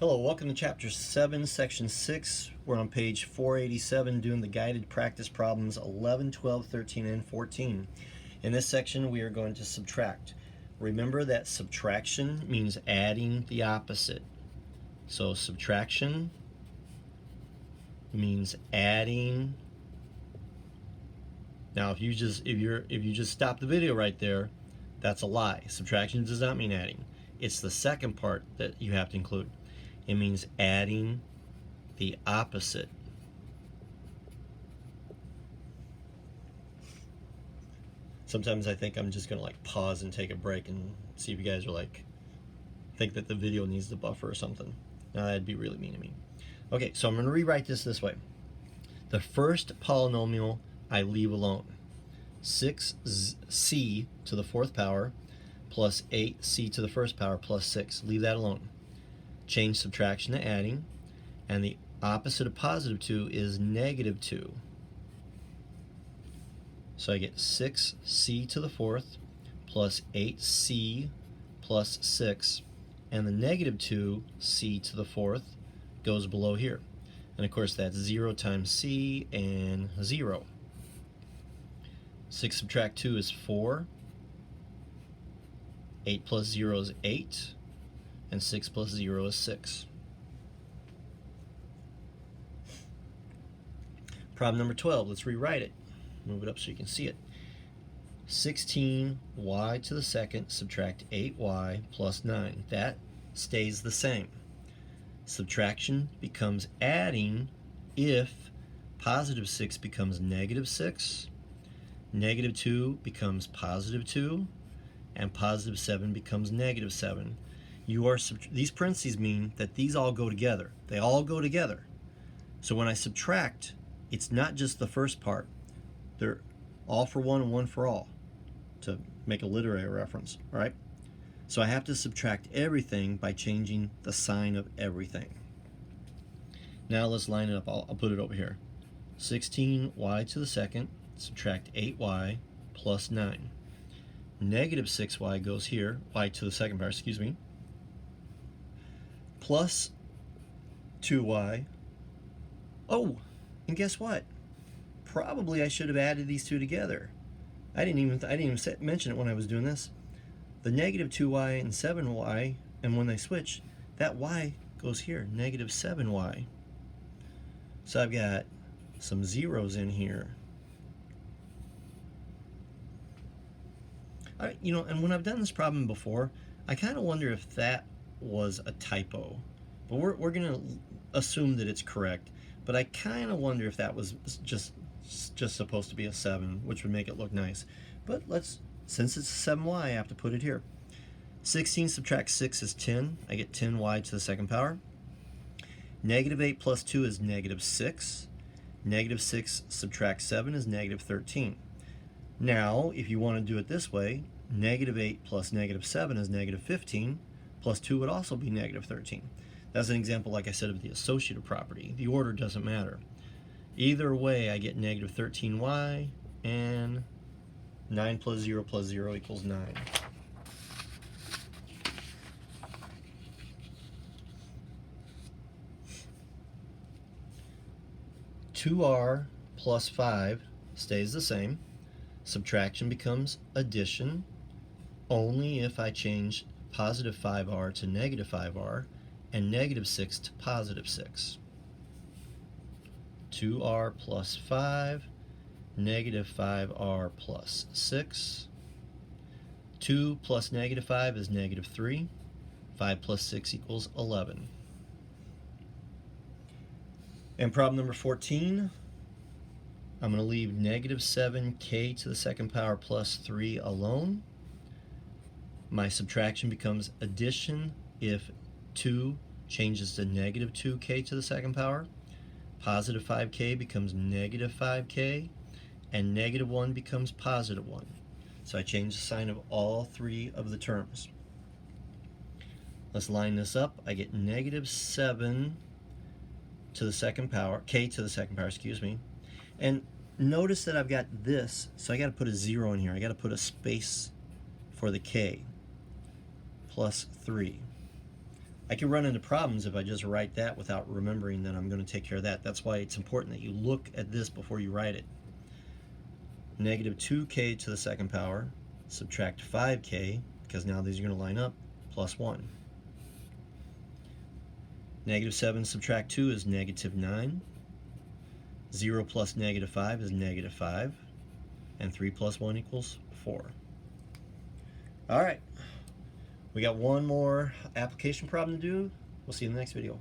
Hello, welcome to Chapter 7, Section 6. We're on page 487 doing the guided practice problems 11, 12, 13, and 14. In this section, we are going to subtract. Remember that subtraction means adding the opposite. So subtraction means adding. Now, if you just stop the video right there, that's a lie. Subtraction does not mean adding. It's the second part that you have to include. It means adding the opposite. Sometimes I think I'm just gonna pause and take a break and see if you guys are think that the video needs the buffer or something. Now that'd be really mean of me. Okay, so I'm gonna rewrite this way. The first polynomial I leave alone. 6c to the fourth power plus 8c to the first power plus 6. Leave that alone. Change subtraction to adding, and the opposite of positive 2 is negative 2. So I get 6c to the fourth plus 8c plus 6, and the negative 2c to the fourth goes below here. And of course that's 0 times c and 0. 6 subtract 2 is 4. 8 plus 0 is 8. And 6 plus 0 is 6. Problem number 12, let's rewrite it. Move it up so you can see it. 16y to the second subtract 8y plus 9. That stays the same. Subtraction becomes adding if positive 6 becomes negative 6, negative 2 becomes positive 2, and positive 7 becomes negative 7. These parentheses mean that these all go together. They all go together. So when I subtract, it's not just the first part. They're all for one and one for all, to make a literary reference, all right? So I have to subtract everything by changing the sign of everything. Now let's line it up. I'll put it over here. 16y to the second, subtract 8y plus 9. Negative 6y goes here, y to the second power, excuse me, plus 2y. Oh, and guess what? Probably I should have added these two together. I didn't even mention it when I was doing this. The negative 2y and 7y, and when they switch, that y goes here, negative 7y. So I've got some zeros in here. And when I've done this problem before, I kind of wonder if that was a typo, but we're going to assume that it's correct. But I kind of wonder if that was just supposed to be a 7, which would make it look nice. But since it's a 7y, I have to put it here. 16 subtract 6 is 10. I get 10y to the second power. Negative 8 plus 2 is negative 6. Negative 6 subtract 7 is negative 13. Now, if you want to do it this way, negative 8 plus negative 7 is negative 15. Plus 2 would also be negative 13. That's an example, like I said, of the associative property. The order doesn't matter. Either way, I get negative 13y, and 9 plus 0 equals 9. (2r plus 5 stays the same. Subtraction becomes addition only if I change positive 5r to negative 5r and negative 6 to positive 6. 2r plus 5, negative 5r plus 6. 2 plus negative 5 is negative 3. 5 plus 6 equals 11. And problem number 14, I'm going to leave negative 7k to the second power plus 3 alone. My subtraction becomes addition if 2 changes to negative 2k to the second power. Positive 5k becomes negative 5k, and negative 1 becomes positive 1. So I change the sign of all three of the terms. Let's line this up. I get negative 7 to the second power, k to the second power, excuse me. And notice that I've got this, so I got to put a 0 in here. I got to put a space for the k. Plus 3. I can run into problems if I just write that without remembering that I'm going to take care of that. That's why it's important that you look at this before you write it. Negative 2k to the second power, subtract 5k, because now these are going to line up, plus 1. Negative 7 subtract 2 is negative 9. 0 plus negative 5 is negative 5. And 3 plus 1 equals 4. All right. We got one more application problem to do. We'll see you in the next video.